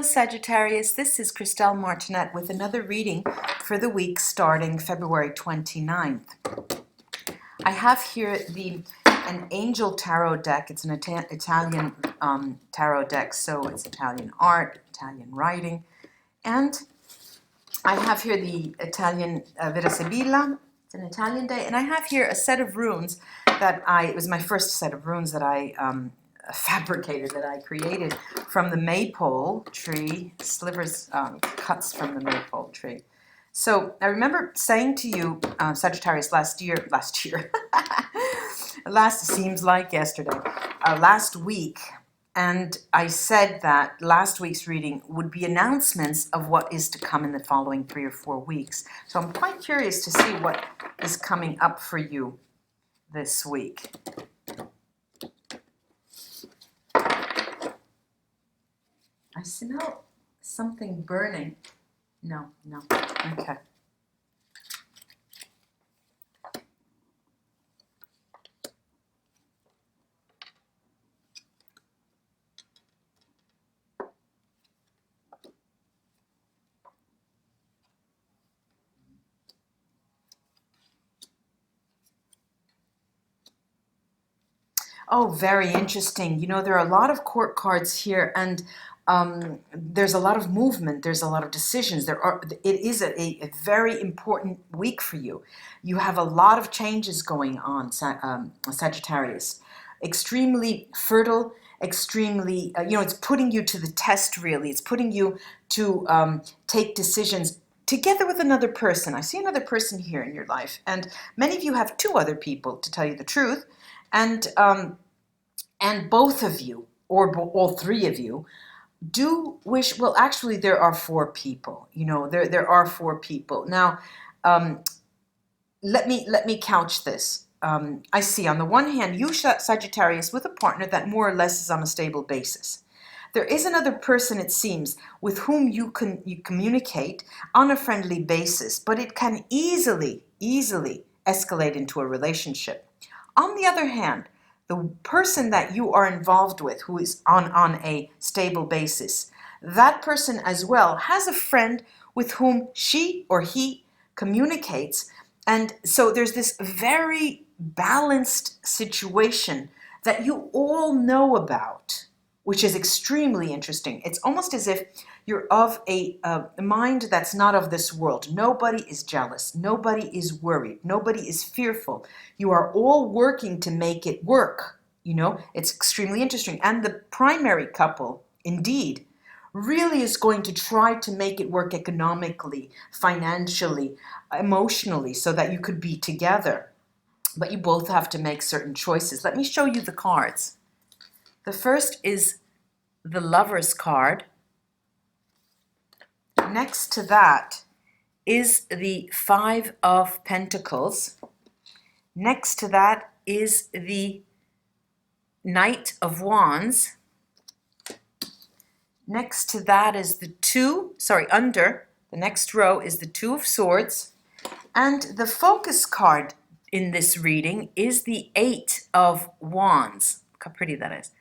Sagittarius, this is Christelle Martinette with another reading for the week starting February 29th. I have here an angel tarot deck. It's an Italian tarot deck, so it's Italian art, Italian writing. And I have here the Italian Vera Sibilla. It's an Italian day. And I have here a set of runes it was my first set of runes that I fabricated, that I created from the maypole tree, slivers, cuts from the maypole tree. So I remember saying to you, Sagittarius, last seems like yesterday, last week, and I said that last week's reading would be announcements of what is to come in the following 3 or 4 weeks. So I'm quite curious to see what is coming up for you this week. I smell something burning. No. Okay. Oh, very interesting. You know, there are a lot of court cards here, and there's a lot of movement. There's a lot of decisions. It is a very important week for you. You have a lot of changes going on, Sagittarius. Extremely fertile, extremely, it's putting you to the test, really. It's putting you to take decisions together with another person. I see another person here in your life, and many of you have 2 other people, to tell you the truth. And both of you, or all 3 of you, do wish, well, actually there are 4 people, there are 4 people. Now, let me couch this. I see on the one hand, you Sagittarius with a partner that more or less is on a stable basis. There is another person, it seems, with whom you communicate on a friendly basis, but it can easily escalate into a relationship. On the other hand, the person that you are involved with, who is on a stable basis, that person as well has a friend with whom she or he communicates. And so there's this very balanced situation that you all know about, which is extremely interesting. It's almost as if you're of a mind that's not of this world. Nobody is jealous. Nobody is worried. Nobody is fearful. You are all working to make it work. It's extremely interesting. And the primary couple, indeed, really is going to try to make it work economically, financially, emotionally, so that you could be together. But you both have to make certain choices. Let me show you the cards. The first is the Lover's card. Next to that is the 5 of Pentacles. Next to that is the Knight of Wands. Next to that is under the next row is the 2 of Swords. And the focus card in this reading is the 8 of Wands. Look how pretty that is.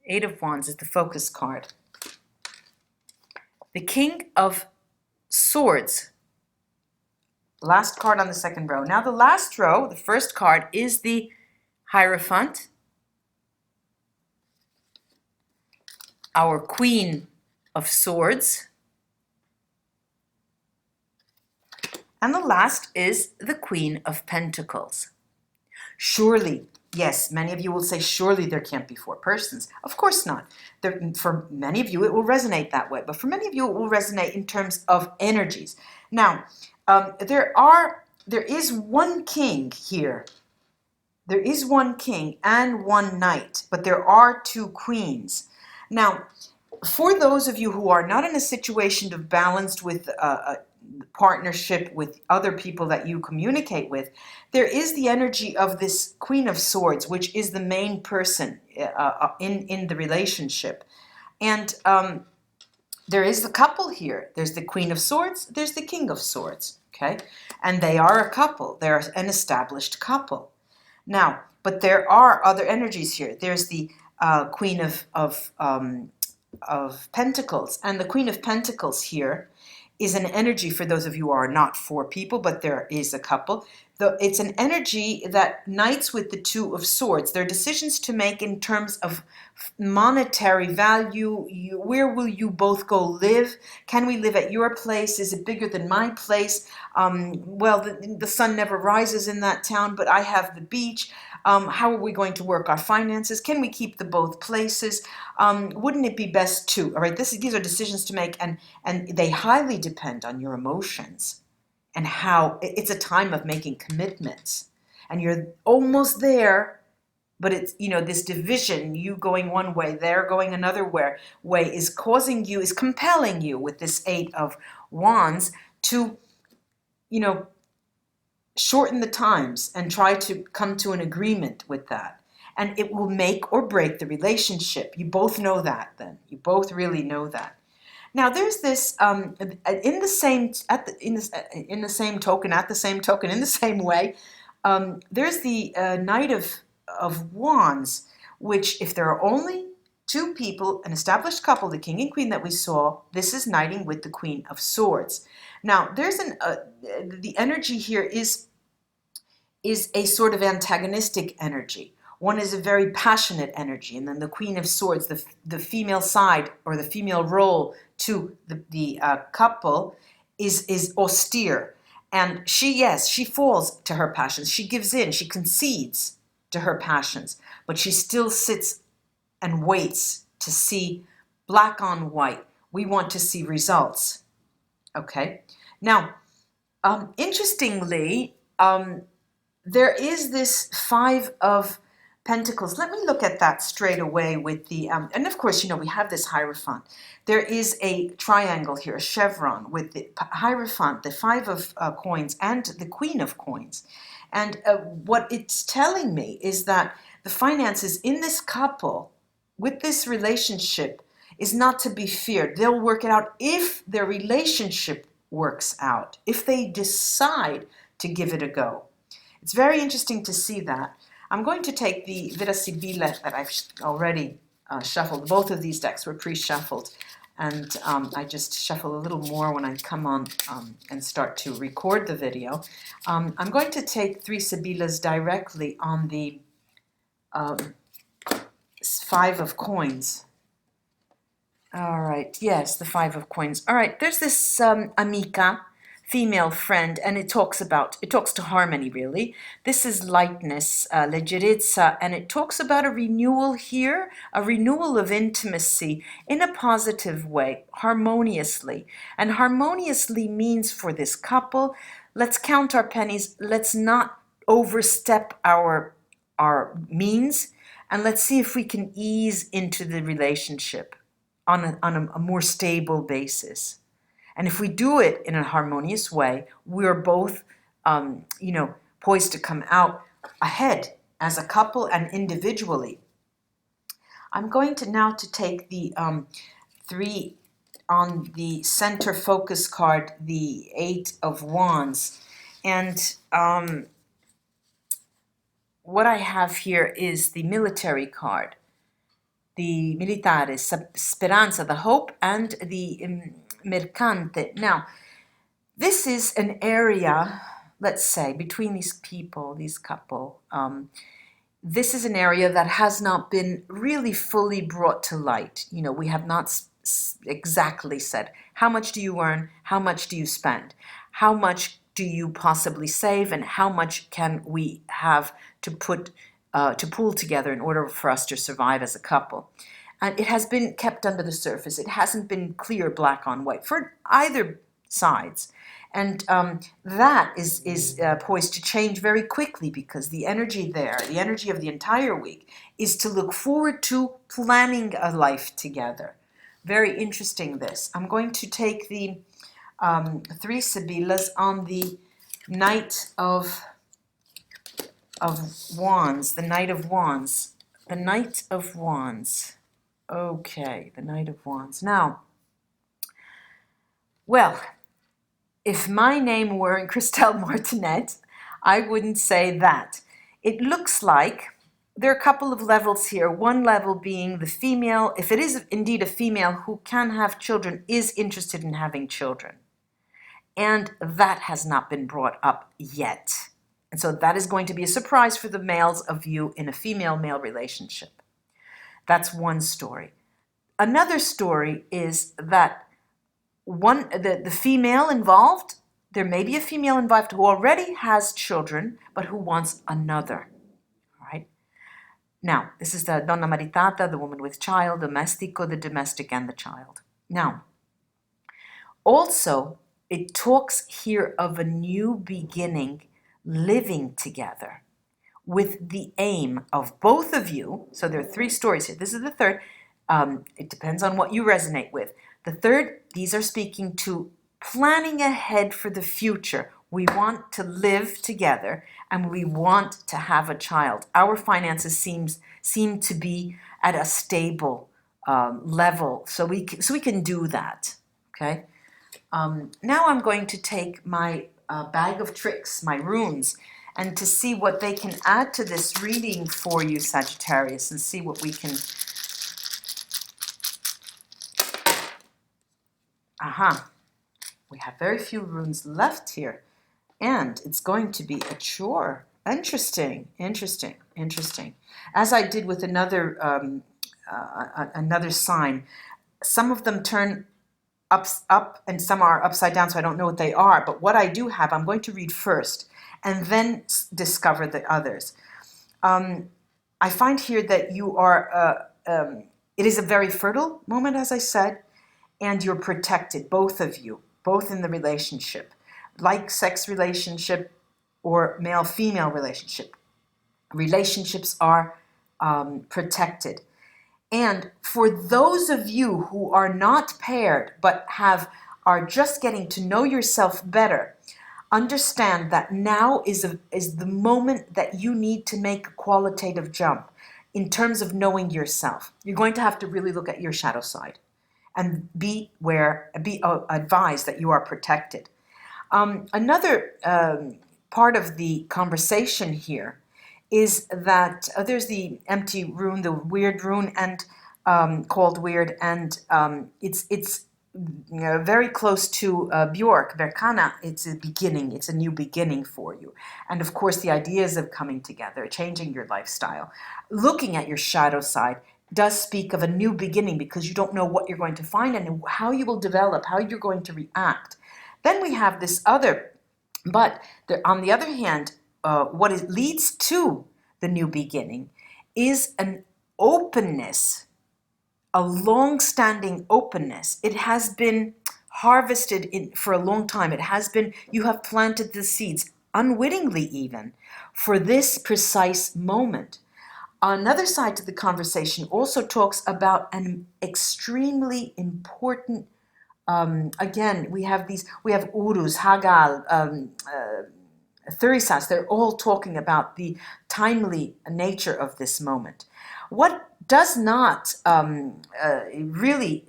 8 of Wands is the focus card. The King of Swords, last card on the second row. Now the last row, the first card, is the Hierophant, our Queen of Swords, and the last is the Queen of Pentacles. Surely, yes, many of you will say, surely there can't be 4 persons. Of course not. For many of you, it will resonate that way. But for many of you, it will resonate in terms of energies. Now, there is 1 king here. There is 1 king and 1 knight, but there are 2 queens. Now, for those of you who are not in a situation of balanced with a partnership with other people that you communicate with, there is the energy of this Queen of Swords, which is the main person in the relationship. And there is the couple here. There's the Queen of Swords, there's the King of Swords, okay? And they are a couple. They're an established couple. Now, but there are other energies here. There's the Queen of Pentacles, and the Queen of Pentacles here is an energy, for those of you who are not 4 people, but there is a couple. It's an energy that knights with the Two of Swords. There are decisions to make in terms of monetary value. Where will you both go live? Can we live at your place? Is it bigger than my place? Well, the sun never rises in that town, but I have the beach. How are we going to work our finances? Can we keep the both places? Wouldn't it be best to? All right, these are decisions to make, and they highly depend on your emotions and how it's a time of making commitments, and you're almost there, but it's, you know, this division, you going one way, they're going another way is causing you, is compelling you with this 8 of Wands to, you know, shorten the times and try to come to an agreement with that. And it will make or break the relationship. You both know that then. You both really know that. Now there's this in the same way, there's the Knight of Wands, which, if there are only 2 people, an established couple, the King and Queen that we saw, this is knighting with the Queen of Swords. Now there's the energy here is a sort of antagonistic energy. One is a very passionate energy, and then the Queen of Swords, the female side or the female role to the couple is austere. And she falls to her passions. She gives in, she concedes to her passions, but she still sits and waits to see black on white. We want to see results. Okay? Now, interestingly, there is this 5 of Pentacles. Let me look at that straight away with the, and of course, you know, we have this Hierophant. There is a triangle here, a chevron, with the Hierophant, the 5 of coins, and the Queen of coins. And what it's telling me is that the finances in this couple, with this relationship, is not to be feared. They'll work it out if their relationship works out, if they decide to give it a go. It's very interesting to see that. I'm going to take the Vita Sibilla that I've already shuffled. Both of these decks were pre-shuffled, and I just shuffle a little more when I come on and start to record the video. I'm going to take 3 Sibillas directly on the 5 of coins. All right, yes, the 5 of coins. All right, there's this amica, female friend, and it talks to harmony, really. This is lightness, leggerezza, and it talks about a renewal here, a renewal of intimacy in a positive way, harmoniously. And harmoniously means, for this couple, let's count our pennies, let's not overstep our means, and let's see if we can ease into the relationship on a more stable basis. And if we do it in a harmonious way, we're both, you know, poised to come out ahead as a couple and individually. I'm going to now take the 3 on the center focus card, the 8 of Wands. And what I have here is the military card, the militare, speranza, the hope, and the mercante. Now, this is an area, let's say, between these people, these couple, this is an area that has not been really fully brought to light. You know, we have not exactly said, how much do you earn? How much do you spend? How much do you possibly save? And how much can we have to put, to pool together in order for us to survive as a couple? And it has been kept under the surface. It hasn't been clear black on white for either sides. And that is poised to change very quickly, because the energy there, the energy of the entire week, is to look forward to planning a life together. Very interesting, this. I'm going to take the 3 Sibillas on the Knight of Wands, the Knight of Wands. The Knight of Wands. Okay, the Knight of Wands. Now, well, if my name weren't Christelle Martinette, I wouldn't say that. It looks like there are a couple of levels here. One level being the female, if it is indeed a female who can have children, is interested in having children. And that has not been brought up yet. And so that is going to be a surprise for the males of you in a female-male relationship. That's one story. Another story is that the female involved, there may be a female involved who already has children, but who wants another. All right? Now, this is the donna maritata, the woman with child, domestico, the domestic, and the child. Now, also, it talks here of a new beginning, living together with the aim of both of you. So there are three stories here. This is the third. It depends on what you resonate with. The third, these are speaking to planning ahead for the future. We want to live together and we want to have a child. Our finances seem to be at a stable level, so we can do that. Okay. Now I'm going to take my bag of tricks, my runes, and to see what they can add to this reading for you, Sagittarius, and see what we can... Aha, we have very few runes left here, and it's going to be a chore. Interesting, interesting, interesting. As I did with another sign, some of them turn up and some are upside down, so I don't know what they are. But what I do have, I'm going to read first and then discover the others. I find here that you are, it is a very fertile moment, as I said, and you're protected, both of you, both in the relationship, like sex relationship or male-female relationship. Relationships are protected. And for those of you who are not paired but are just getting to know yourself better, understand that now is the moment that you need to make a qualitative jump in terms of knowing yourself. You're going to have to really look at your shadow side and be advised that you are protected. Another part of the conversation here is that there's the empty rune, the weird rune, and called weird, and it's very close to Bjork, Berkana. It's a beginning, it's a new beginning for you. And of course, the ideas of coming together, changing your lifestyle, looking at your shadow side does speak of a new beginning because you don't know what you're going to find and how you will develop, how you're going to react. Then we have this other, but on the other hand, what it leads to the new beginning is an openness, a long-standing openness. It has been harvested for a long time. It has been, you have planted the seeds, unwittingly even, for this precise moment. Another side to the conversation also talks about an extremely important, again, we have Urus, Hagal, Thurisas, they're all talking about the timely nature of this moment. What does not really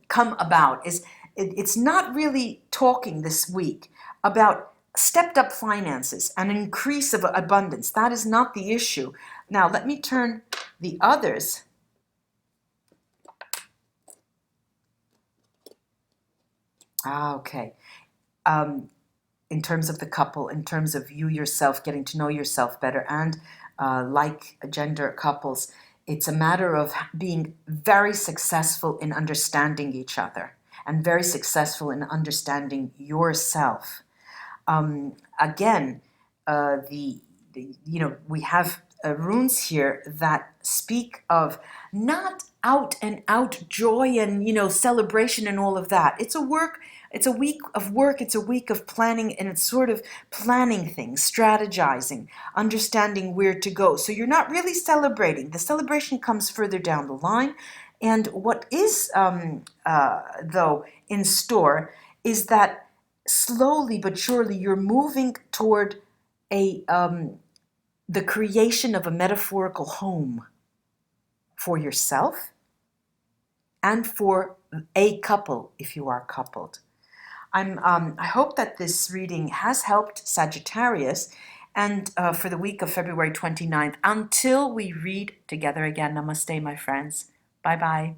come about is, it's not really talking this week about stepped up finances, an increase of abundance. That is not the issue. Now, let me turn the others. Okay. In terms of the couple, in terms of you yourself, getting to know yourself better, and like gender couples, it's a matter of being very successful in understanding each other and very successful in understanding yourself. Again, we have runes here that speak of not out and out joy and celebration and all of that. It's a week of work, it's a week of planning, and it's sort of planning things, strategizing, understanding where to go. So you're not really celebrating. The celebration comes further down the line. And what is, though, in store is that slowly but surely you're moving toward the creation of a metaphorical home for yourself and for a couple if you are coupled. I hope that this reading has helped Sagittarius, and for the week of February 29th, until we read together again. Namaste, my friends. Bye-bye.